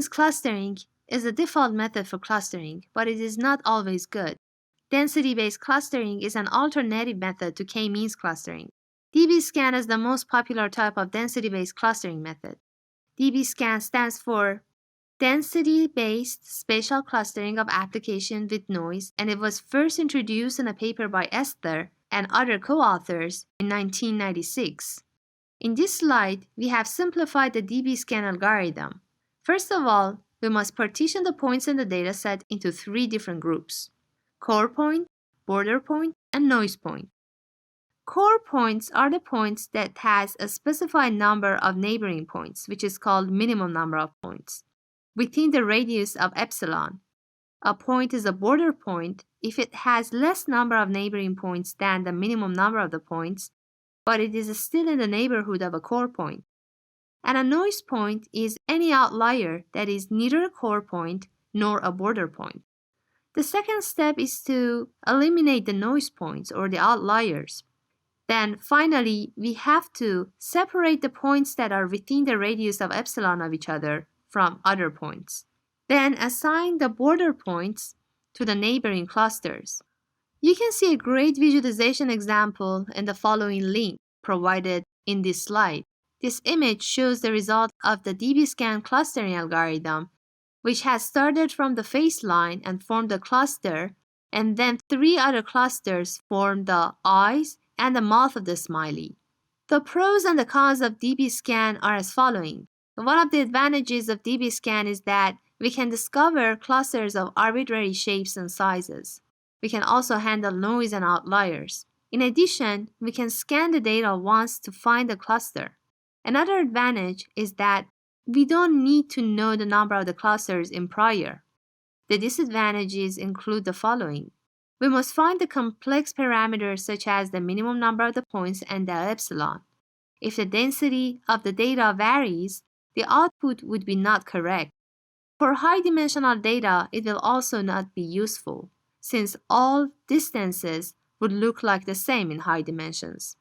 K-means clustering is the default method for clustering, but it is not always good. Density-based clustering is an alternative method to K-means clustering. DBSCAN is the most popular type of density-based clustering method. DBSCAN stands for Density-Based Spatial Clustering of Application with Noise, and it was first introduced in a paper by Esther and other co-authors in 1996. In this slide, we have simplified the DBSCAN algorithm. First of all, we must partition the points in the dataset into 3 different groups: core point, border point, and noise point. Core points are the points that has a specified number of neighboring points, which is called minimum number of points, within the radius of epsilon. A point is a border point if it has less number of neighboring points than the minimum number of the points, but it is still in the neighborhood of a core point. And a noise point is any outlier that is neither a core point nor a border point. The second step is to eliminate the noise points or the outliers. Then finally, we have to separate the points that are within the radius of epsilon of each other from other points. Then assign the border points to the neighboring clusters. You can see a great visualization example in the following link provided in this slide. This image shows the result of the DBSCAN clustering algorithm, which has started from the face line and formed a cluster, and then 3 other clusters form the eyes and the mouth of the smiley. The pros and the cons of DBSCAN are as following. One of the advantages of DBSCAN is that we can discover clusters of arbitrary shapes and sizes. We can also handle noise and outliers. In addition, we can scan the data once to find a cluster. Another advantage is that we don't need to know the number of the clusters in prior. The disadvantages include the following. We must find the complex parameters such as the minimum number of the points and the epsilon. If the density of the data varies, the output would be not correct. For high-dimensional data, it will also not be useful, since all distances would look like the same in high dimensions.